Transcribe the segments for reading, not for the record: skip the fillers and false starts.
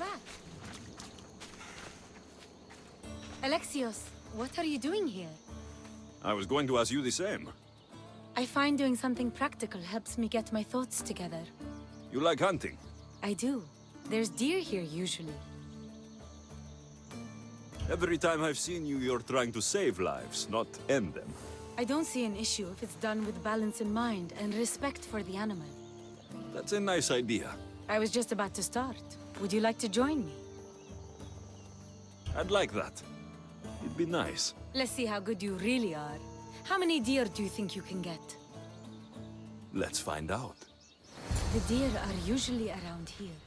back. Alexios, what are you doing here? I was going to ask you the same. I find doing something practical helps me get my thoughts together. You like hunting? I do. There's deer here usually. Every time I've seen you, you're trying to save lives, not end them. I don't see an issue if it's done with balance in mind and respect for the animal. That's a nice idea. I was just about to start. Would you like to join me? I'd like that. It'd be nice. Let's see how good you really are. How many deer do you think you can get? Let's find out. The deer are usually around here.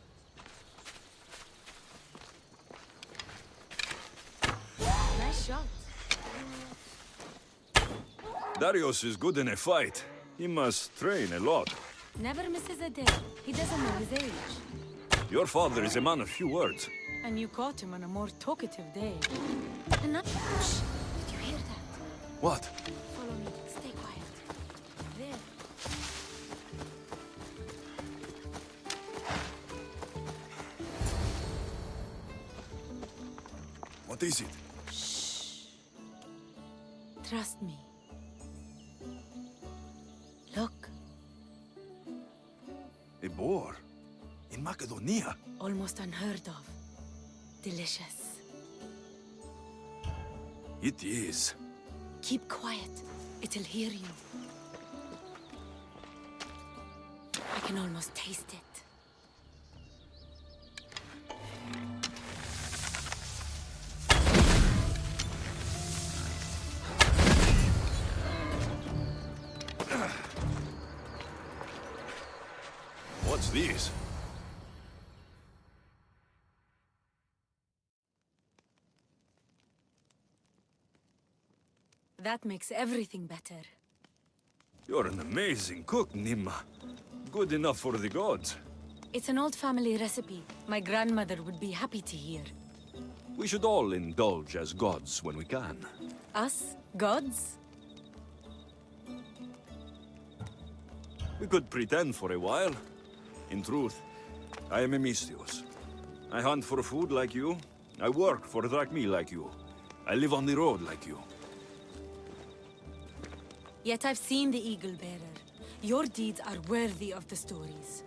Nice shot. Darius is good in a fight. He must train a lot. Never misses a day. He doesn't know his age. Your father is a man of few words. And you caught him on a more talkative day. And now... Shh! Did you hear that? What? Follow me. Stay quiet. There. What is it? Shh. Trust me. Look. A boar? In Macedonia? Almost unheard of. Delicious. It is. Keep quiet. It'll hear you. I can almost taste it. What's this? That makes everything better. You're an amazing cook, Nimma. Good enough for the gods. It's an old family recipe. My grandmother would be happy to hear. We should all indulge as gods when we can. Us? Gods? We could pretend for a while. In truth, I am a Mystios. I hunt for food like you. I work for Drachmi like you. I live on the road like you. Yet I've seen the Eagle Bearer. Your deeds are worthy of the stories.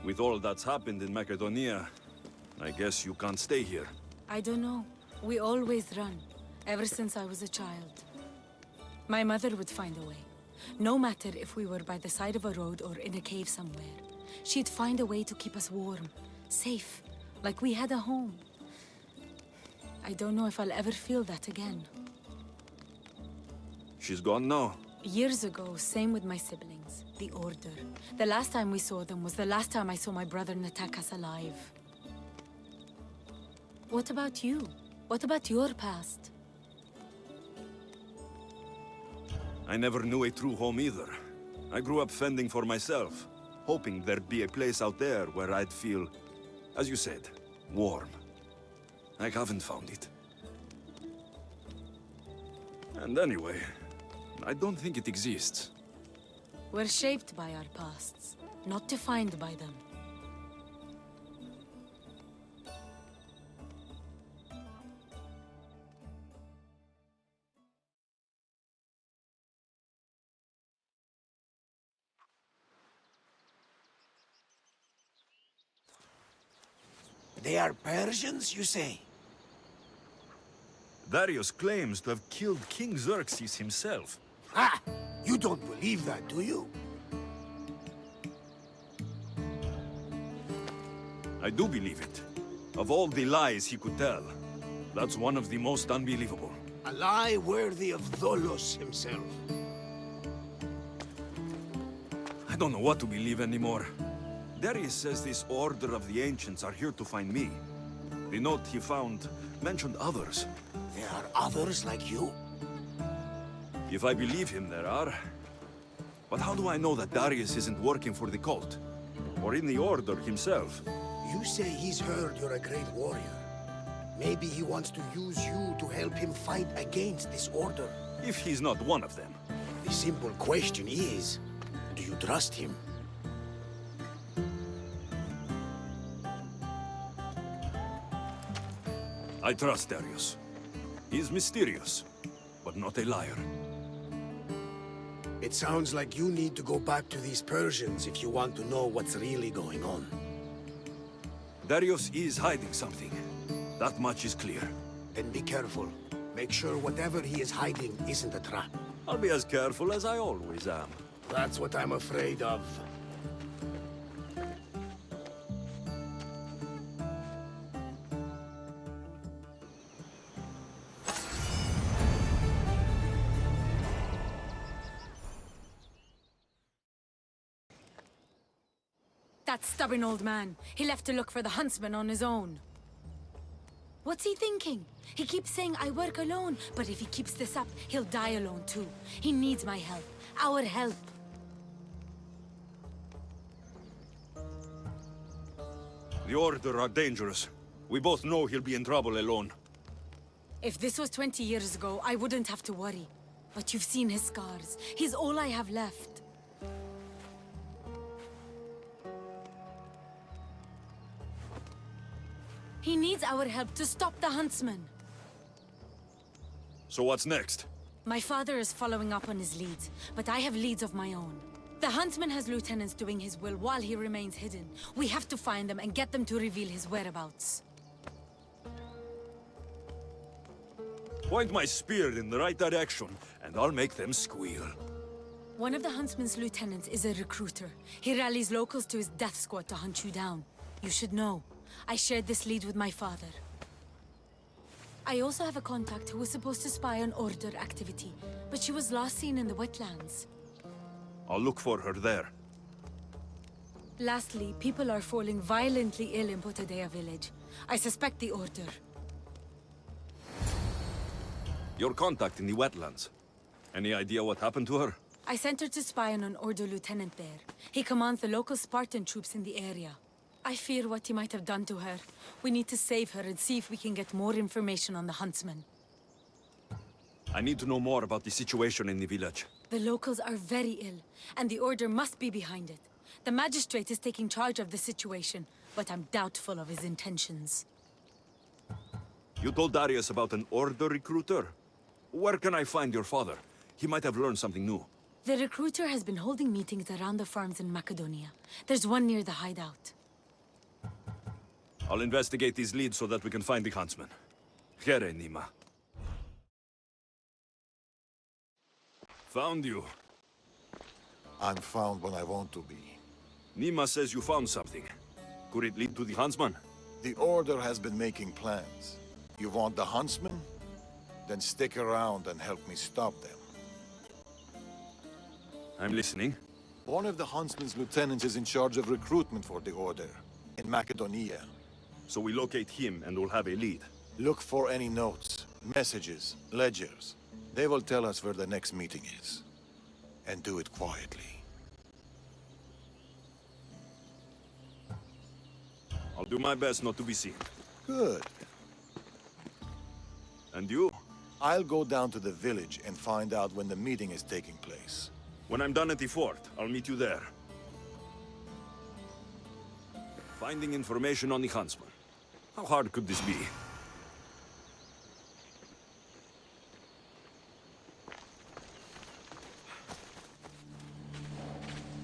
With all that's happened in Macedonia, I guess you can't stay here. I don't know. We always run, ever since I was a child. My mother would find a way. No matter if we were by the side of a road or in a cave somewhere. She'd find a way to keep us warm, safe, like we had a home. I don't know if I'll ever feel that again. She's gone now. Years ago, same with my siblings, the Order. The last time we saw them was the last time I saw my brother Natakas alive. What about you? What about your past? I never knew a true home either. I grew up fending for myself, hoping there'd be a place out there where I'd feel, as you said, warm. I haven't found it. And anyway, I don't think it exists. We're shaped by our pasts, not defined by them. They are Persians, you say? Darius claims to have killed King Xerxes himself. Ha! You don't believe that, do you? I do believe it. Of all the lies he could tell, that's one of the most unbelievable. A lie worthy of Tholos himself. I don't know what to believe anymore. Darius says this Order of the Ancients are here to find me. The note he found mentioned others. There are others like you? If I believe him, there are. But how do I know that Darius isn't working for the cult? Or in the Order himself? You say he's heard you're a great warrior. Maybe he wants to use you to help him fight against this Order. If he's not one of them. The The simple question is, do you trust him? I trust Darius. He's mysterious, but not a liar. It sounds like you need to go back to these Persians if you want to know what's really going on. Darius is hiding something. That much is clear. Then be careful. Make sure whatever he is hiding isn't a trap. I'll be as careful as I always am. That's what I'm afraid of. That stubborn old man. He left to look for the huntsman on his own. What's he thinking? He keeps saying I work alone, but if he keeps this up, he'll die alone too. He needs my help. Our help. The Order are dangerous. We both know he'll be in trouble alone. If this was 20 years ago, I wouldn't have to worry. But you've seen his scars. He's all I have left. He needs our help to stop the huntsman. So what's next? My father is following up on his leads, but I have leads of my own. The huntsman has lieutenants doing his will while he remains hidden. We have to find them and get them to reveal his whereabouts. Point my spear in the right direction, and I'll make them squeal. One of the huntsman's lieutenants is a recruiter. He rallies locals to his death squad to hunt you down. You should know. I shared this lead with my father. I also have a contact who was supposed to spy on Order activity, but she was last seen in the wetlands. I'll look for her there. Lastly, people are falling violently ill in Potadea village. I suspect the Order. Your contact in the wetlands. Any idea what happened to her? I sent her to spy on an Order lieutenant there. He commands the local Spartan troops in the area. I fear what he might have done to her. We need to save her and see if we can get more information on the huntsman. I need to know more about the situation in the village. The locals are very ill, and the Order must be behind it. The magistrate is taking charge of the situation, but I'm doubtful of his intentions. You told Darius about an Order recruiter? Where can I find your father? He might have learned something new. The recruiter has been holding meetings around the farms in Macedonia. There's one near the hideout. I'll investigate these leads so that we can find the huntsman. Here, Nima. Found you. I'm found when I want to be. Nima says you found something. Could it lead to the huntsman? The Order has been making plans. You want the huntsman? Then stick around and help me stop them. I'm listening. One of the huntsman's lieutenants is in charge of recruitment for the Order in Macedonia. So we locate him and we'll have a lead. Look for any notes, messages, ledgers. They will tell us where the next meeting is. And do it quietly. I'll do my best not to be seen. Good. And you? I'll go down to the village and find out when the meeting is taking place. When I'm done at the fort, I'll meet you there. Finding information on the huntsman. How hard could this be?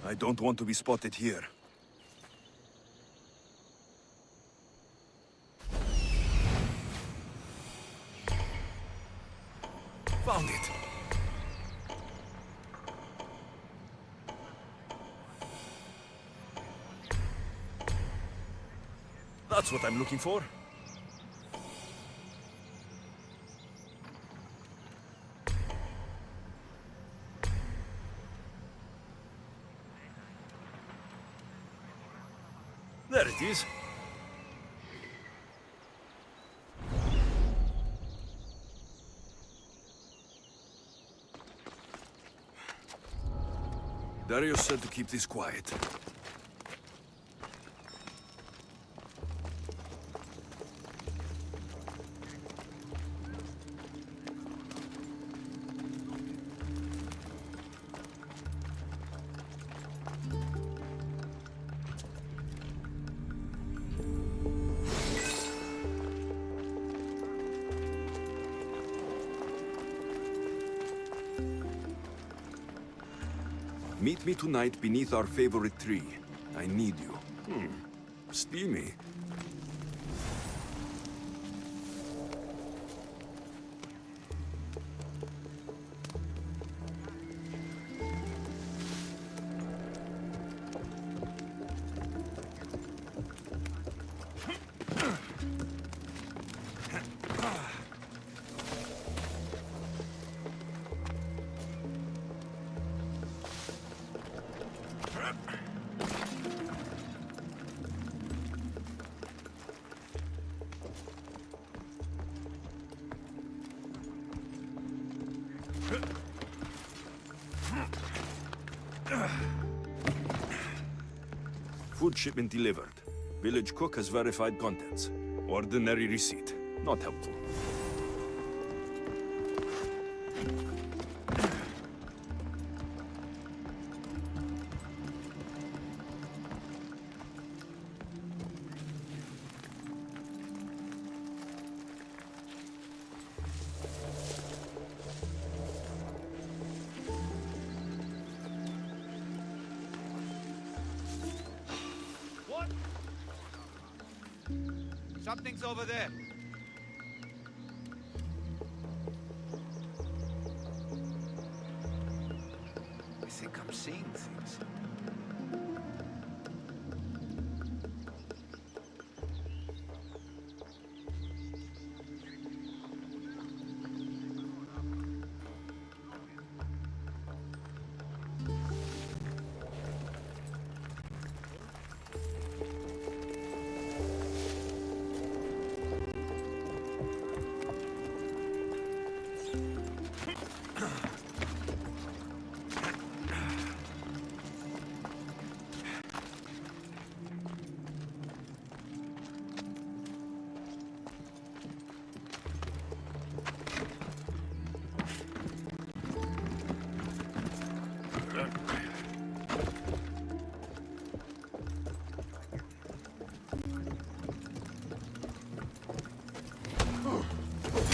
I don't want to be spotted here. Found it! That's what I'm looking for. There it is. Darius said to keep this quiet. Meet me tonight beneath our favorite tree. I need you. Steamy. Food shipment delivered. Village cook has verified contents. Ordinary receipt. Not helpful. Something's over there. I think I'm seeing things.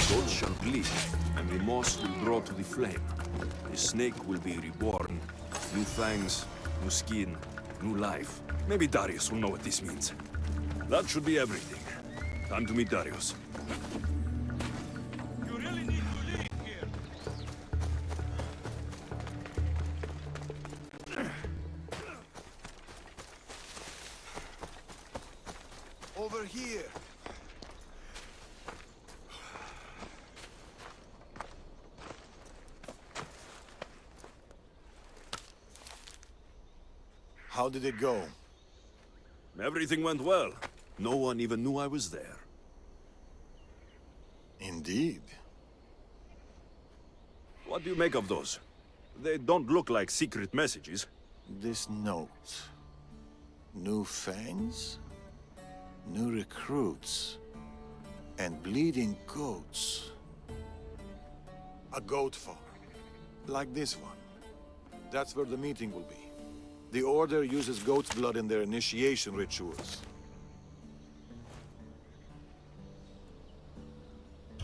Gold shall bleed, and the moss will grow to the flame. The snake will be reborn. New fangs, new skin, new life. Maybe Darius will know what this means. That should be everything. Time to meet Darius. You really need to leave here. Over here. How did it go? Everything went well. No one even knew I was there. Indeed. What do you make of those? They don't look like secret messages. This note. New fangs? New recruits. And bleeding goats. A goat farm. Like this one. That's where the meeting will be. The Order uses goat's blood in their initiation rituals.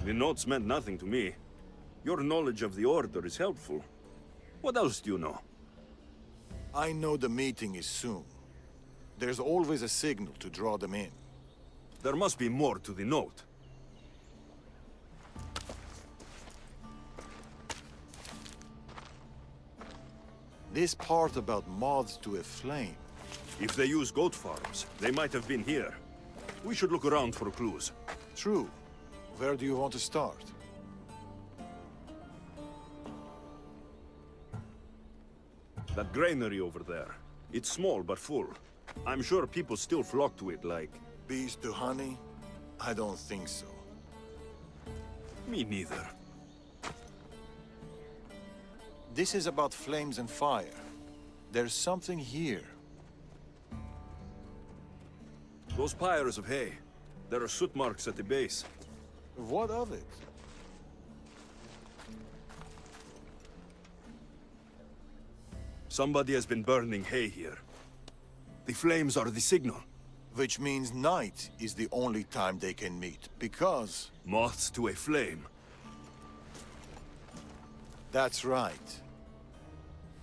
The notes meant nothing to me. Your knowledge of the Order is helpful. What else do you know? I know the meeting is soon. There's always a signal to draw them in. There must be more to the note. This part about moths to a flame. If they use goat farms, they might have been here. We should look around for clues. True. Where do you want to start? That granary over there. It's small but full. I'm sure people still flock to it like... Bees to honey? I don't think so. Me neither. This is about flames and fire. There's something here. Those pyres of hay. There are soot marks at the base. What of it? Somebody has been burning hay here. The flames are the signal. Which means night is the only time they can meet, because... Moths to a flame. That's right.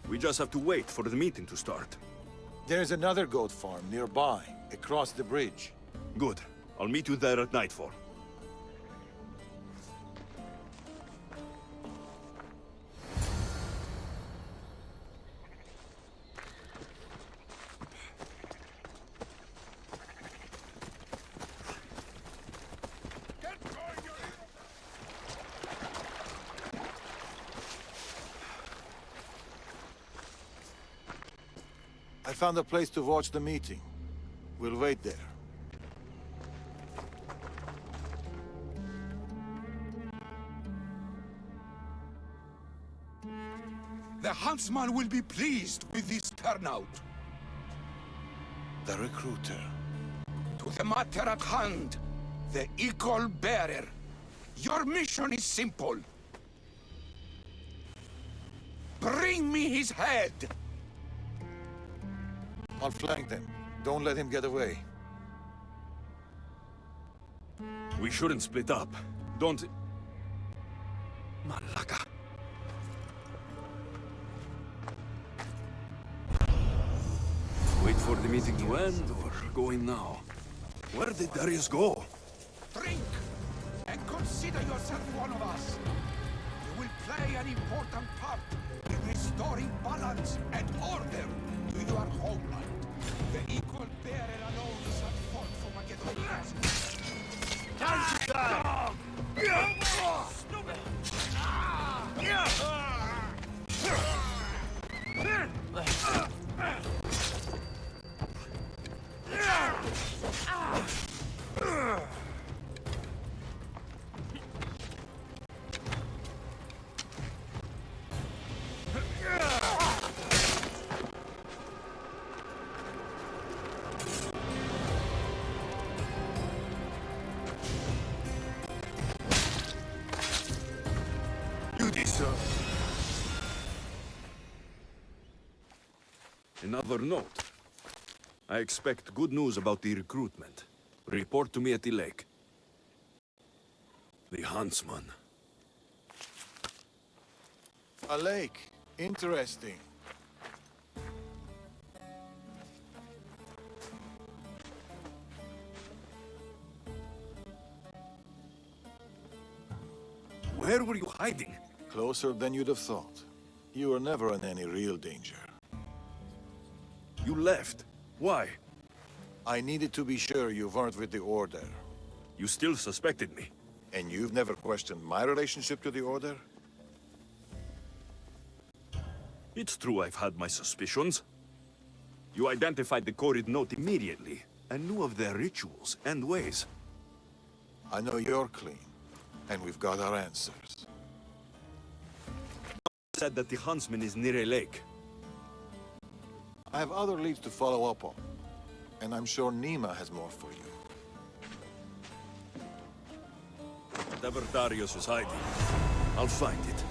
We just have to wait for the meeting to start. There's another goat farm nearby, across the bridge. Good. I'll meet you there at nightfall. I found a place to watch the meeting. We'll wait there. The huntsman will be pleased with this turnout. The recruiter. To the matter at hand, the eagle bearer. Your mission is simple. Bring me his head! I'll flank them. Don't let him get away. We shouldn't split up. Don't... Malaka. Wait for the meeting to end, or go in now? Where did Darius go? Drink, and consider yourself one of us. You will play an important part in restoring balance and order to your homeland. The equal bearer alone is at fault for Macedonia's. Time to die! Another note. I expect good news about the recruitment. Report to me at the lake. The huntsman. A lake. Interesting. Where were you hiding? Closer than you'd have thought. You were never in any real danger. You left. Why? I needed to be sure you weren't with the Order. You still suspected me. And you've never questioned my relationship to the Order? It's true I've had my suspicions. You identified the Corrid note immediately, and knew of their rituals and ways. I know you're clean, and we've got our answers. Said that the huntsman is near a lake. I have other leads to follow up on, and I'm sure Nima has more for you. Whatever Darius is hiding, I'll find it.